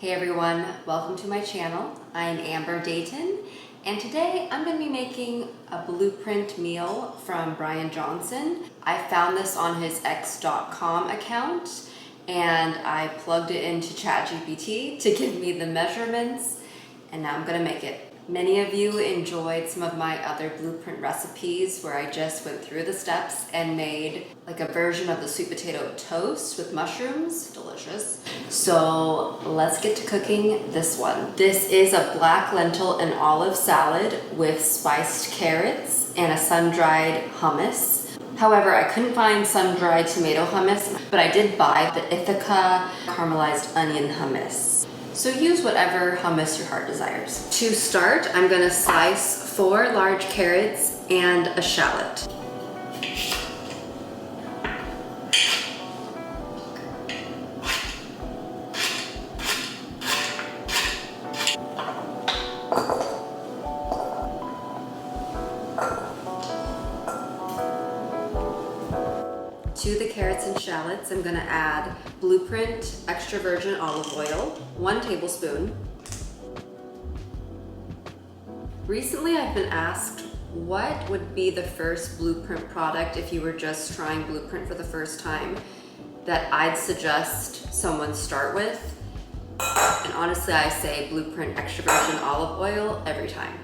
Hey everyone, welcome to my channel. I'm Amber Dayton, and today I'm going to be making a blueprint meal from Bryan Johnson. I found this on his x.com account and I plugged it into ChatGPT to give me the measurements, and now I'm going to make it. Many of you enjoyed some of my other blueprint recipes where I just went through the steps and made like a version of the sweet potato toast with mushrooms. Delicious. So let's get to cooking this one. This is a black lentil and olive salad with spiced carrots and a sun-dried hummus. However, I couldn't find sun-dried tomato hummus, but I did buy the Ithaca caramelized onion hummus. So use whatever hummus your heart desires. To start, I'm gonna slice 4 large carrots and a shallot. To the carrots and shallots, I'm gonna add Blueprint extra virgin olive oil, 1 tablespoon. Recently, I've been asked what would be the first Blueprint product if you were just trying Blueprint for the first time that I'd suggest someone start with. And honestly, I say Blueprint extra virgin olive oil every time.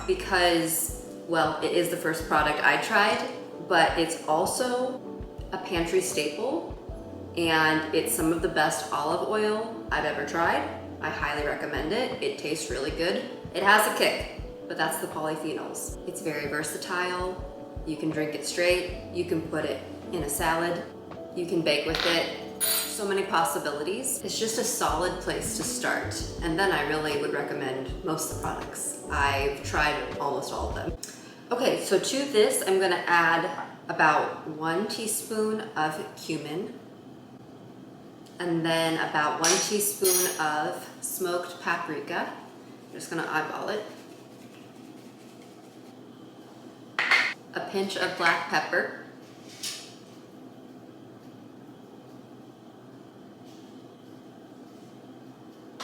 Because, well, it is the first product I tried, but it's also a pantry staple, and it's some of the best olive oil I've ever tried. I highly recommend it. It tastes really good. It has a kick, but that's the polyphenols. It's very versatile. You can drink it straight. You can put it in a salad. You can bake with it. So many possibilities. It's just a solid place to start. And then I really would recommend most of the products. I've tried almost all of them. Okay, so to this, I'm gonna add about 1 teaspoon of cumin, and then about 1 teaspoon of smoked paprika. I'm just gonna eyeball it. A pinch of black pepper.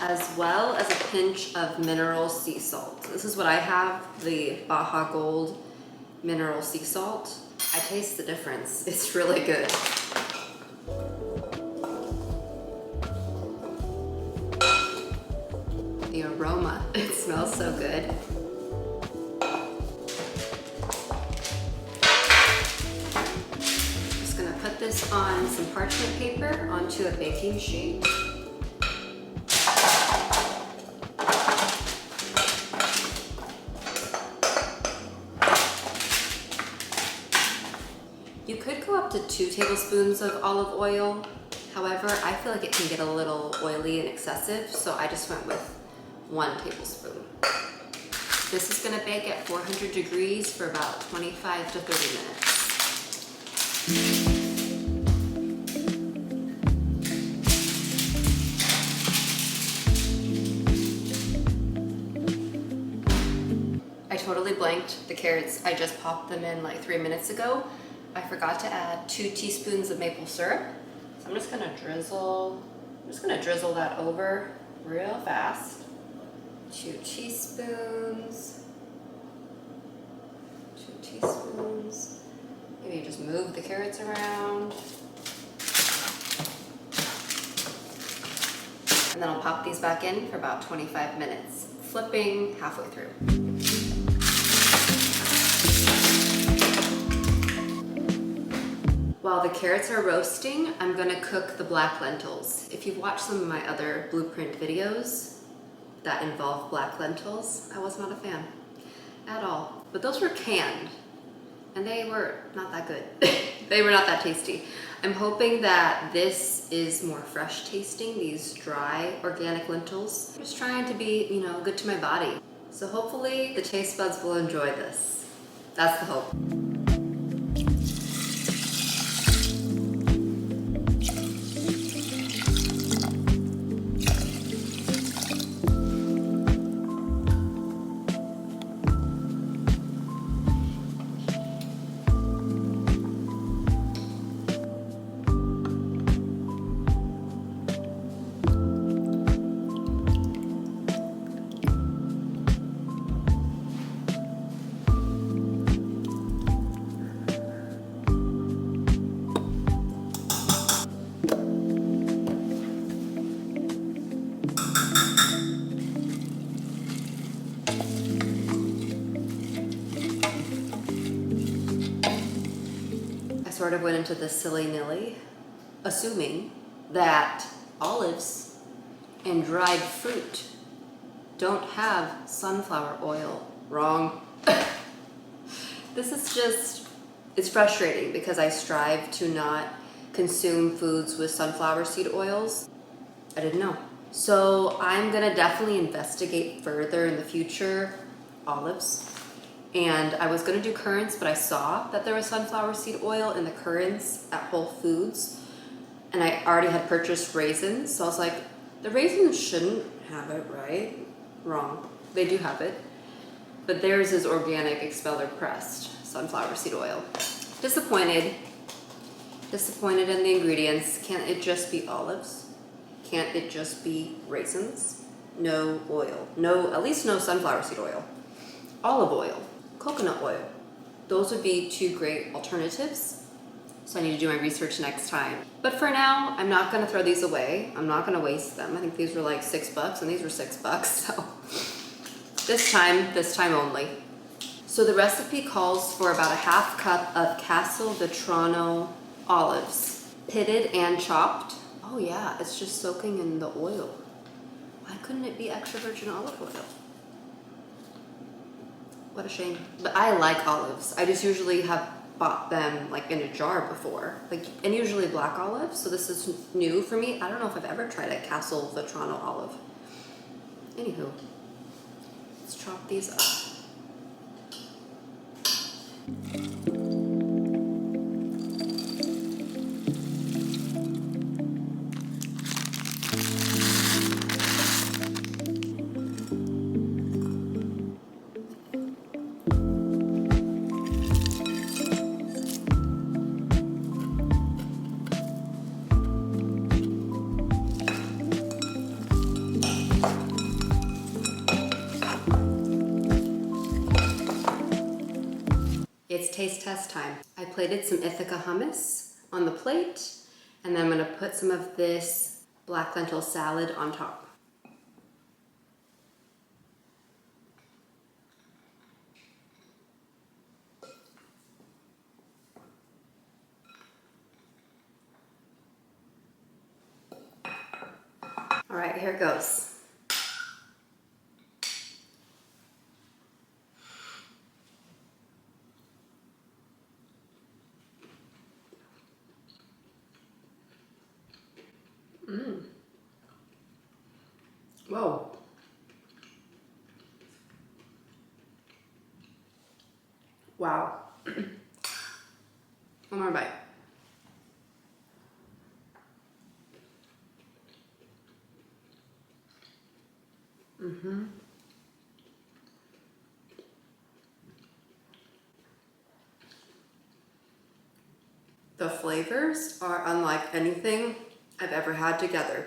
As well as a pinch of mineral sea salt. This is what I have, the Baja Gold mineral sea salt. I taste the difference. It's really good. The aroma, it smells so good. Just gonna put this on some parchment paper onto a baking sheet. You could go up to 2 tablespoons of olive oil. However, I feel like it can get a little oily and excessive, so I just went with 1 tablespoon. This is gonna bake at 400 degrees for about 25 to 30 minutes. I totally blanked the carrots. I just popped them in like 3 minutes ago. I forgot to add 2 teaspoons of maple syrup. So I'm just gonna drizzle that over real fast. 2 teaspoons. 2 teaspoons. Maybe just move the carrots around. And then I'll pop these back in for about 25 minutes, flipping halfway through. While the carrots are roasting, I'm gonna cook the black lentils. If you've watched some of my other Blueprint videos that involve black lentils, I was not a fan at all. But those were canned, and they were not that good. They were not that tasty. I'm hoping that this is more fresh tasting, these dry organic lentils. I'm just trying to be, good to my body. So hopefully the taste buds will enjoy this. That's the hope. sort of went into the silly-nilly, assuming that olives and dried fruit don't have sunflower oil. Wrong. This is just, it's frustrating because I strive to not consume foods with sunflower seed oils. I didn't know. So I'm gonna definitely investigate further in the future olives. And I was gonna do currants, but I saw that there was sunflower seed oil in the currants at Whole Foods. And I already had purchased raisins. So I was like, the raisins shouldn't have it, right? Wrong. They do have it. But theirs is organic expeller pressed sunflower seed oil. Disappointed. Disappointed in the ingredients. Can't it just be olives? Can't it just be raisins? No oil. No, at least no sunflower seed oil. Olive oil, coconut oil. Those would be two great alternatives. So I need to do my research next time. But for now, I'm not gonna throw these away. I'm not gonna waste them. I think these were like $6 and these were $6, so. This time only. So the recipe calls for about a half cup of castelvetrano olives, pitted and chopped. Oh yeah, it's just soaking in the oil. Why couldn't it be extra virgin olive oil? What a shame. But I like olives. I just usually have bought them like in a jar before, and usually black olives. So this is new for me. I don't know if I've ever tried a castelvetrano olive. Anywho, let's chop these up. It's taste test time. I plated some Ithaca hummus on the plate, and then I'm gonna put some of this black lentil salad on top. All right, here it goes. Whoa. Wow. One more bite. The flavors are unlike anything I've ever had together.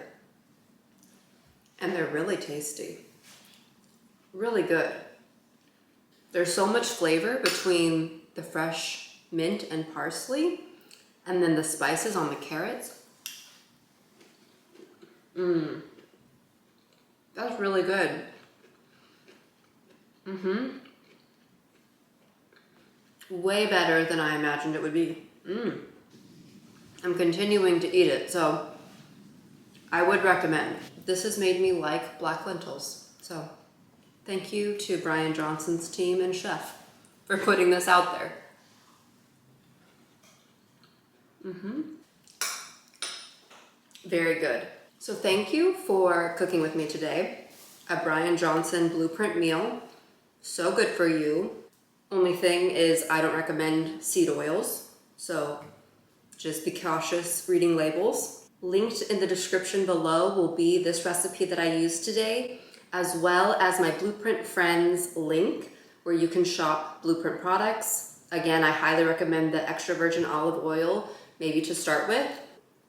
And they're really tasty. Really good. There's so much flavor between the fresh mint and parsley, and then the spices on the carrots. That's really good. Way better than I imagined it would be. I'm continuing to eat it, so I would recommend. This has made me like black lentils. So thank you to Bryan Johnson's team and chef for putting this out there. Very good. So thank you for cooking with me today. A Bryan Johnson blueprint meal. So good for you. Only thing is I don't recommend seed oils. So just be cautious reading labels. Linked in the description below will be this recipe that I used today, as well as my Blueprint Friends link where you can shop Blueprint products. Again, I highly recommend the extra virgin olive oil, maybe to start with.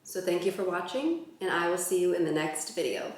So thank you for watching, and I will see you in the next video.